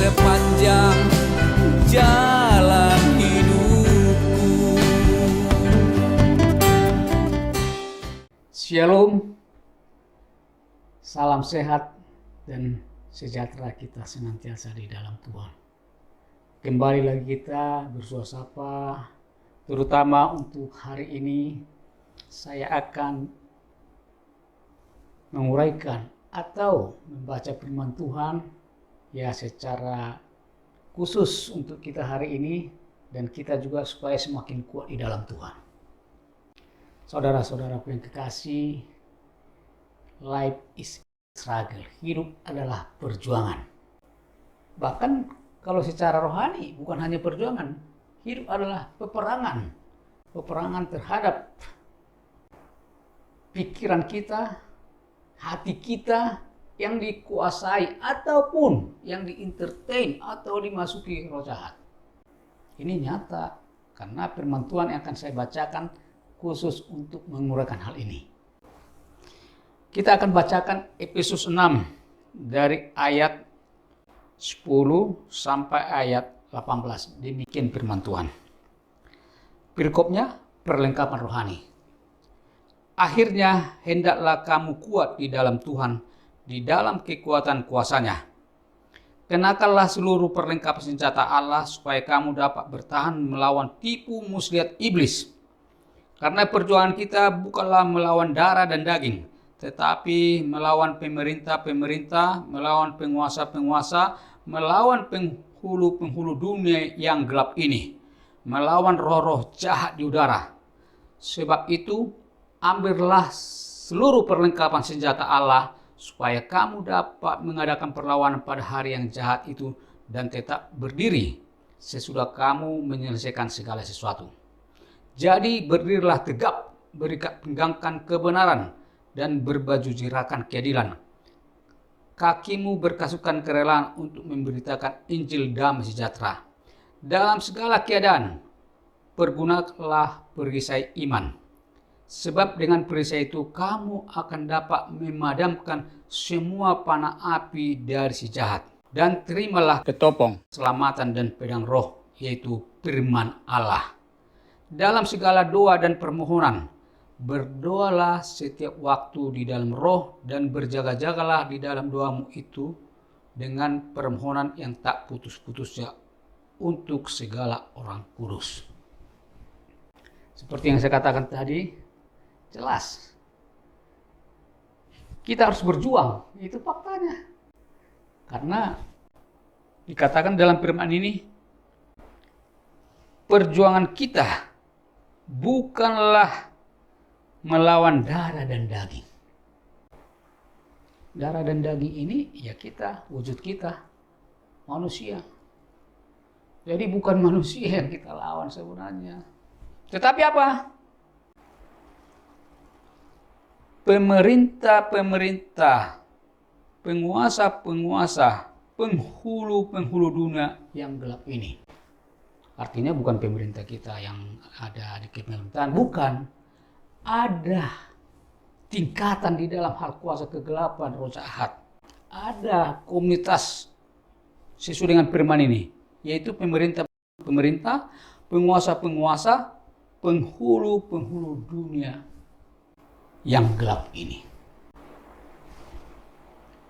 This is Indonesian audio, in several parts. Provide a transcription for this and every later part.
sepanjang jalan hidupku. Shalom, salam sehat dan sejahtera kita senantiasa di dalam Tuhan. Kembali lagi kita bersuasapa, terutama untuk hari ini saya akan menguraikan atau membaca firman Tuhan ya secara khusus untuk kita hari ini dan kita juga supaya semakin kuat di dalam Tuhan. Saudara-saudaraku yang kekasih, life is struggle. Hidup adalah perjuangan. Bahkan kalau secara rohani bukan hanya perjuangan, hidup adalah peperangan. Peperangan terhadap pikiran kita, hati kita yang dikuasai ataupun yang di-entertain atau dimasuki roh jahat. Ini nyata karena firman Tuhan yang akan saya bacakan khusus untuk menguraikan hal ini. Kita akan bacakan Efesus 6 dari ayat 10 sampai ayat 18. Demikian firman Tuhan. Perikopnya perlengkapan rohani. Akhirnya hendaklah kamu kuat di dalam Tuhan, di dalam kekuatan kuasa-Nya. Kenakanlah seluruh perlengkapan senjata Allah supaya kamu dapat bertahan melawan tipu muslihat iblis. Karena perjuangan kita bukanlah melawan darah dan daging, tetapi melawan pemerintah-pemerintah, melawan penguasa-penguasa, melawan penghulu-penghulu dunia yang gelap ini, melawan roh-roh jahat di udara. Sebab itu, ambillah seluruh perlengkapan senjata Allah, supaya kamu dapat mengadakan perlawanan pada hari yang jahat itu dan tetap berdiri sesudah kamu menyelesaikan segala sesuatu. Jadi berdirilah tegap, berikat pinggangkan kebenaran, dan berbaju jirakan keadilan. Kakimu berkasukan kerelaan untuk memberitakan Injil damai sejahtera. Dalam segala keadaan, pergunakanlah perisai iman. Sebab dengan perisai itu kamu akan dapat memadamkan semua panah api dari si jahat. Dan terimalah ketopong keselamatan dan pedang roh, yaitu firman Allah. Dalam segala doa dan permohonan, berdoalah setiap waktu di dalam roh dan berjaga-jagalah di dalam doamu itu dengan permohonan yang tak putus-putusnya untuk segala orang kudus. Seperti yang saya katakan tadi, jelas kita harus berjuang, itu faktanya. Karena dikatakan dalam firman ini, perjuangan kita bukanlah melawan darah dan daging. Darah dan daging ini ya kita, wujud kita, manusia. Jadi bukan manusia yang kita lawan sebenarnya. Tetapi apa? Pemerintah-pemerintah, penguasa-penguasa, penghulu-penghulu dunia yang gelap ini. Artinya bukan pemerintah kita yang ada di pemerintahan, bukan. Ada tingkatan di dalam hal kuasa kegelapan, roh jahat. Ada komunitas sesuai dengan firman ini, yaitu pemerintah, penguasa-penguasa, penghulu-penghulu dunia yang gelap ini.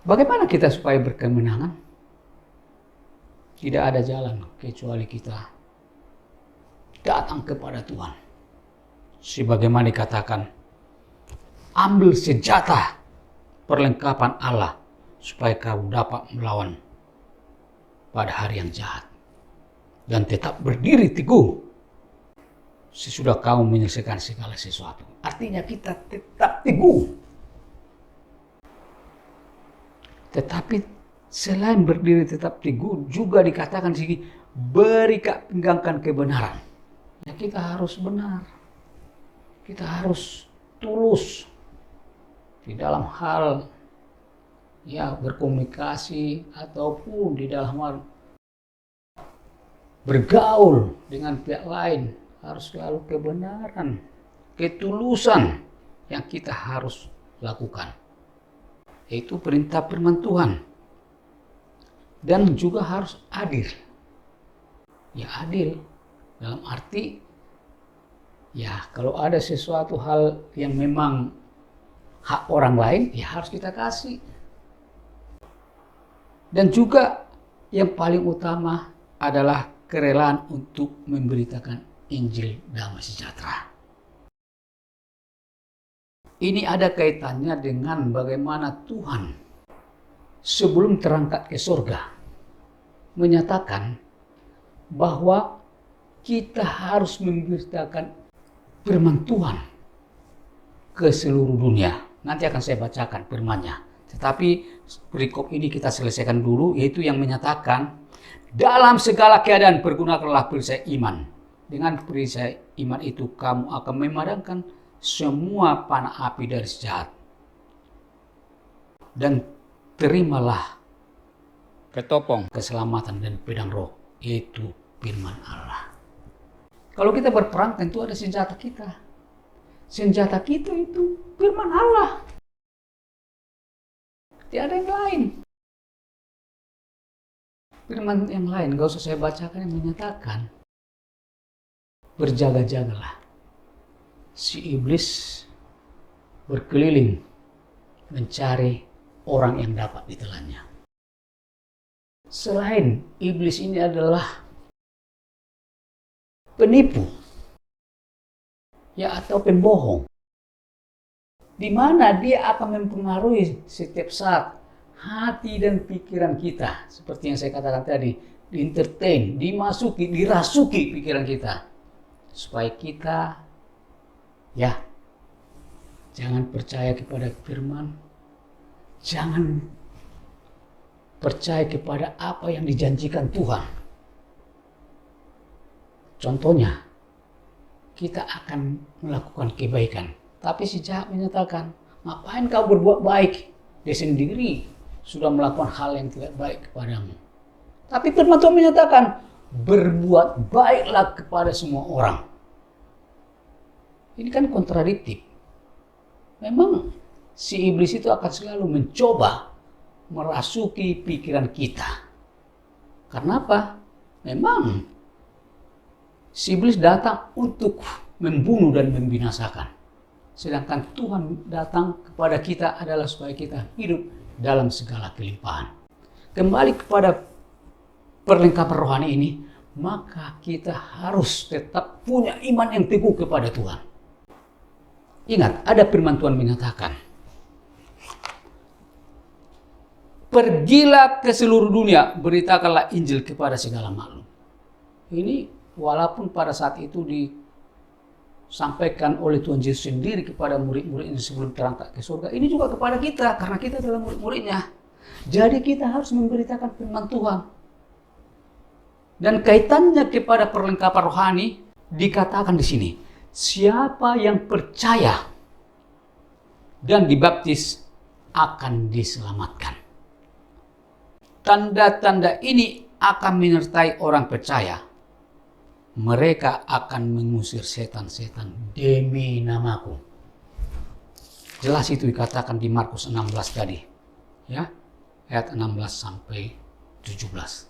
Bagaimana kita supaya berkemenangan? Tidak ada jalan kecuali kita datang kepada Tuhan. Sebagaimana dikatakan, ambil senjata perlengkapan Allah supaya kamu dapat melawan pada hari yang jahat dan tetap berdiri teguh sesudah kamu menyelesaikan segala sesuatu. Artinya kita tetap teguh. Tetapi selain berdiri tetap teguh, juga dikatakan sini berikat pinggangkan kebenaran. Ya kita harus benar. Kita harus tulus di dalam hal ya berkomunikasi ataupun di dalam hal bergaul dengan pihak lain. Harus selalu kebenaran, ketulusan yang kita harus lakukan. Itu perintah firman Tuhan. dan juga harus adil. Ya adil dalam arti ya kalau ada sesuatu hal yang memang hak orang lain ya harus kita kasih. Dan juga yang paling utama adalah kerelaan untuk memberitakan Injil damai sejahtera. Ini ada kaitannya dengan bagaimana Tuhan sebelum terangkat ke surga menyatakan bahwa kita harus memberitakan firman Tuhan ke seluruh dunia. Nanti akan saya bacakan firman-Nya. Tetapi perikop ini kita selesaikan dulu, yaitu yang menyatakan dalam segala keadaan pergunakanlah perisai iman. Dengan perisai iman itu kamu akan memadamkan semua panah api dari si jahat. Dan terimalah ketopong keselamatan dan pedang roh, yaitu firman Allah. Kalau kita berperang tentu ada senjata kita. Senjata kita itu firman Allah. Tidak ada yang lain. Firman yang lain, gak usah saya bacakan, yang menyatakan berjaga-jagalah. Si iblis berkeliling mencari orang yang dapat ditelannya. Selain iblis ini adalah penipu ya atau pembohong, di mana dia akan mempengaruhi setiap saat hati dan pikiran kita, seperti yang saya katakan tadi, di-entertain, dimasuki, dirasuki pikiran kita, supaya kita ya jangan percaya kepada firman, jangan percaya kepada apa yang dijanjikan Tuhan. Contohnya, kita akan melakukan kebaikan, tapi si jahat menyatakan, ngapain kau berbuat baik? Dia sendiri sudah melakukan hal yang tidak baik kepadamu. Tapi firman Tuhan menyatakan, berbuat baiklah kepada semua orang. Ini kan kontradiktif. Memang si iblis itu akan selalu mencoba merasuki pikiran kita. Karena apa? Memang si iblis datang untuk membunuh dan membinasakan. Sedangkan Tuhan datang kepada kita adalah supaya kita hidup dalam segala kelimpahan. Kembali kepada perlengkapan rohani ini, maka kita harus tetap punya iman yang teguh kepada Tuhan. Ingat, ada firman Tuhan menyatakan, pergilah ke seluruh dunia, beritakanlah Injil kepada segala makhluk. Ini walaupun pada saat itu disampaikan oleh Tuhan Yesus sendiri kepada murid-muridnya sebelum terangkat ke surga, ini juga kepada kita, karena kita adalah murid-muridnya. Jadi kita harus memberitakan firman Tuhan. Dan kaitannya kepada perlengkapan rohani dikatakan di sini, siapa yang percaya dan dibaptis akan diselamatkan. Tanda-tanda ini akan menyertai orang percaya. Mereka akan mengusir setan-setan demi namaku. Jelas itu dikatakan di Markus 16 tadi. Ya, ayat 16 sampai 17.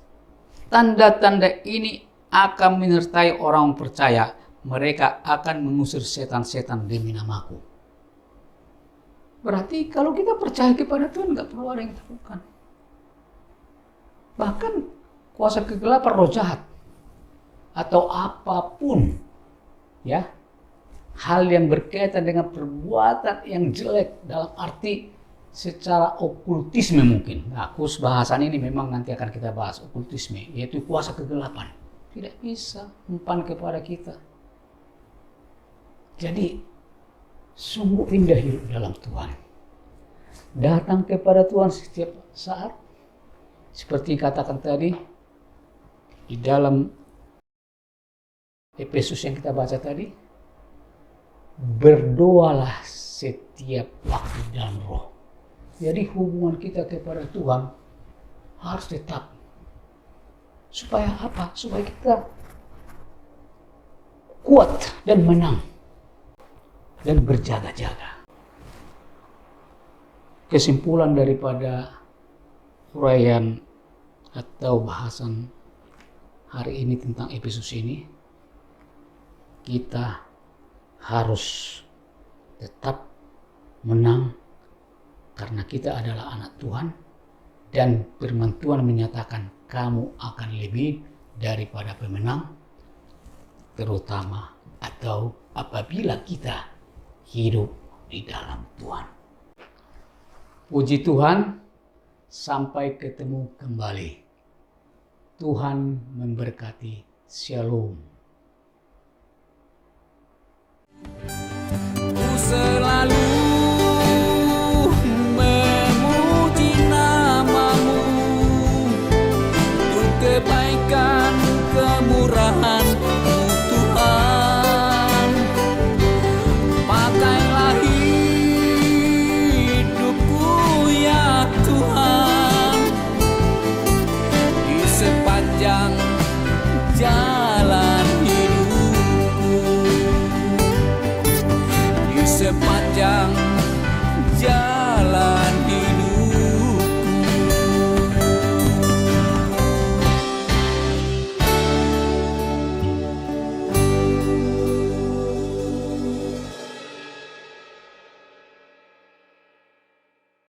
Tanda-tanda ini akan menyertai orang percaya. Mereka akan mengusir setan-setan demi namaku. Berarti kalau kita percaya kepada Tuhan, nggak perlu ada yang takutkan. Bahkan kuasa kegelapan, roh jahat, atau apapun, ya, hal yang berkaitan dengan perbuatan yang jelek dalam arti secara okultisme mungkin. Nah, khusus bahasan ini memang nanti akan kita bahas okultisme, yaitu kuasa kegelapan. Tidak bisa mempan kepada kita. Jadi, sungguh indah hidup dalam Tuhan. Datang kepada Tuhan setiap saat. Seperti katakan tadi, di dalam Efesus yang kita baca tadi, berdoalah setiap waktu dalam roh. Jadi hubungan kita kepada Tuhan harus tetap. Supaya apa? Supaya kita kuat dan menang. Dan berjaga-jaga. Kesimpulan daripada uraian atau bahasan hari ini tentang episode ini, kita harus tetap menang karena kita adalah anak Tuhan, dan firman Tuhan menyatakan kamu akan lebih daripada pemenang, terutama atau apabila kita hidup di dalam Tuhan. Puji Tuhan, sampai ketemu kembali. Tuhan memberkati. Shalom. Ku selalu memuji namamu, untuk kebaikan kemurahan